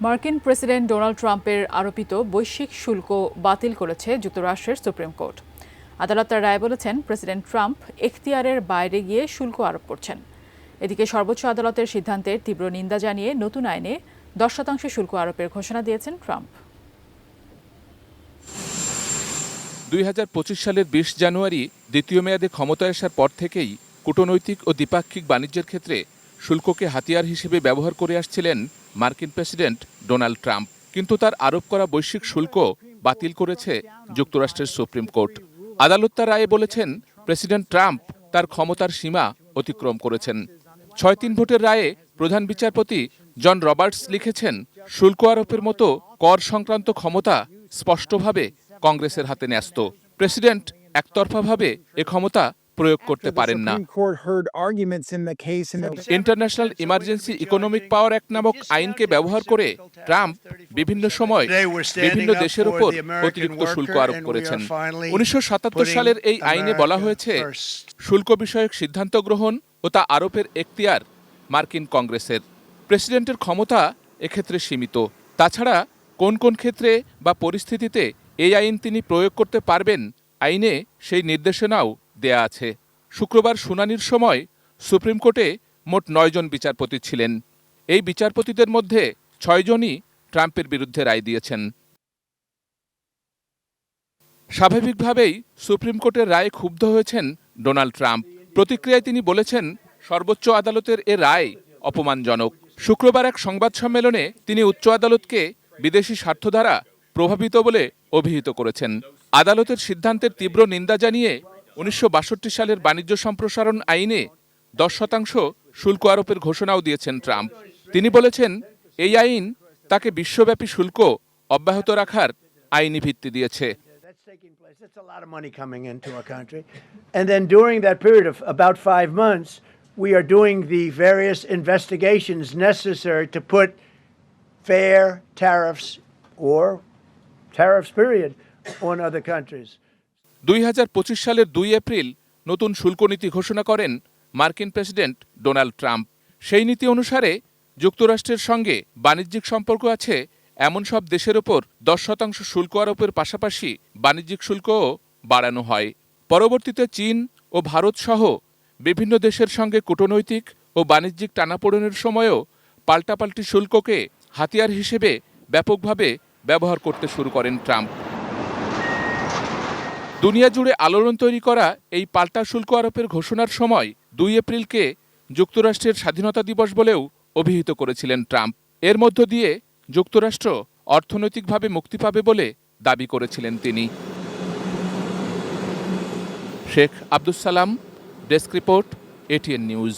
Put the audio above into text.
মার্কিন president Donald ট্রাম্পের আরোপিত বৈশ্বিক শুল্ক বাতিল করেছে যুক্তরাষ্ট্রের সুপ্রিম কোর্ট। আদালত তার রায়ে বলেছেন, প্রেসিডেন্ট ট্রাম্প এখতিয়ারের বাইরে গিয়ে শুল্ক আরোপ করছেন। এদিকে সর্বোচ্চ আদালতের সিদ্ধান্তের তীব্র নিন্দা জানিয়ে নতুন আইনে 10% শুল্ক আরোপের ঘোষণা দিয়েছেন ট্রাম্প। 2025 সালের 20 জানুয়ারি দ্বিতীয় মেয়াদে ক্ষমতায় আসার পর থেকেই কূটনৈতিক ও দ্বিপাক্ষিক বাণিজ্যের ক্ষেত্রে শুল্ককে হাতিয়ার হিসেবে ব্যবহার করে আসছিলেন মার্কিন প্রেসিডেন্ট ডোনাল্ড ট্রাম্প। কিন্তু তার আরোপ করা বৈশ্বিক শুল্ক বাতিল করেছে যুক্তরাষ্ট্রের সুপ্রিম কোর্ট। আদালত তার রায়ে বলেছেন, প্রেসিডেন্ট ট্রাম্প তার ক্ষমতার সীমা অতিক্রম করেছেন। 6-3 ভোটের রায়ে প্রধান বিচারপতি জন রবার্টস লিখেছেন, শুল্ক আরোপের মতো কর সংক্রান্ত ক্ষমতা স্পষ্টভাবে কংগ্রেসের হাতে ন্যস্ত। প্রেসিডেন্ট একতরফাভাবে এ ক্ষমতা প্রয়োগ করতে পারেন না। ইন্টারন্যাশনাল ইমার্জেন্সি ইকোনমিক পাওয়ার অ্যাক্ট নামক আইনকে ব্যবহার করে ট্রাম্প বিভিন্ন সময় বিভিন্ন দেশের উপর অতিরিক্ত শুল্ক আরোপ করেছেন। 1977 সালের এই আইনে বলা হয়েছে, শুল্ক বিষয়ক সিদ্ধান্ত গ্রহণ ও তা আরোপের এখতিয়ার মার্কিন কংগ্রেসের। প্রেসিডেন্টের ক্ষমতা এক্ষেত্রে সীমিত। তাছাড়া কোন কোন ক্ষেত্রে বা পরিস্থিতিতে এই আইন তিনি প্রয়োগ করতে পারবেন, আইনে সেই নির্দেশনাও দেয়া আছে। শুক্রবার শুনানির সময় সুপ্রিম কোর্টে মোট 9 জন বিচারপতি ছিলেন। এই বিচারপতিদের মধ্যে 6 জনই ট্রাম্পের বিরুদ্ধে রায় দিয়েছেন। স্বাভাবিকভাবেই সুপ্রিম কোর্টের রায়ে ক্ষুব্ধ হয়েছেন ডোনাল্ড ট্রাম্প। প্রতিক্রিয়ায় তিনি বলেছেন, সর্বোচ্চ আদালতের এ রায় অপমানজনক। শুক্রবার এক সংবাদ সম্মেলনে তিনি উচ্চ আদালতকে বিদেশি স্বার্থ দ্বারা প্রভাবিত বলে অভিহিত করেছেন। আদালতের সিদ্ধান্তের তীব্র নিন্দা জানিয়ে 1962 সালের বাণিজ্য সম্প্রসারণ আইনে 10% শুল্ক আরোপের ঘোষণাও দিয়েছেন ট্রাম্প। তিনি বলেছেন, এই আইন তাকে বিশ্বব্যাপী শুল্ক অব্যাহত রাখার আইনি ভিত্তি দিয়েছে। It's a lot of money coming into our country. And then during that period of about 5 months, we are doing the various investigations necessary to put fair tariffs or tariffs period on other countries. 2025 সালের 2 April নতুন শুল্ক নীতি ঘোষণা করেন মার্কিন president Donald Trump. সেই নীতি অনুসারে যুক্তরাষ্ট্রের সঙ্গে বাণিজ্যিক সম্পর্ক আছে এমন সব দেশের ওপর 10% শুল্ক আরোপের পাশাপাশি বাণিজ্যিক শুল্কও বাড়ানো হয়। পরবর্তীতে চীন ও ভারত সহ বিভিন্ন দেশের সঙ্গে কূটনৈতিক ও বাণিজ্যিক টানাপোড়েনের সময়ও পাল্টাপাল্টি শুল্ককে হাতিয়ার হিসেবে ব্যাপকভাবে ব্যবহার করতে শুরু করেন ট্রাম্প। দুনিয়া জুড়ে আলোড়ন তৈরি করা এই পাল্টা শুল্ক আরোপের ঘোষণার সময় 2 এপ্রিলকে যুক্তরাষ্ট্রের স্বাধীনতা দিবস বলেও অভিহিত করেছিলেন ট্রাম্প। এর মধ্য দিয়ে যুক্তরাষ্ট্র অর্থনৈতিকভাবে মুক্তি পাবে বলে দাবি করেছিলেন তিনি। Sheikh Abdus Salam, desk report, ATN news.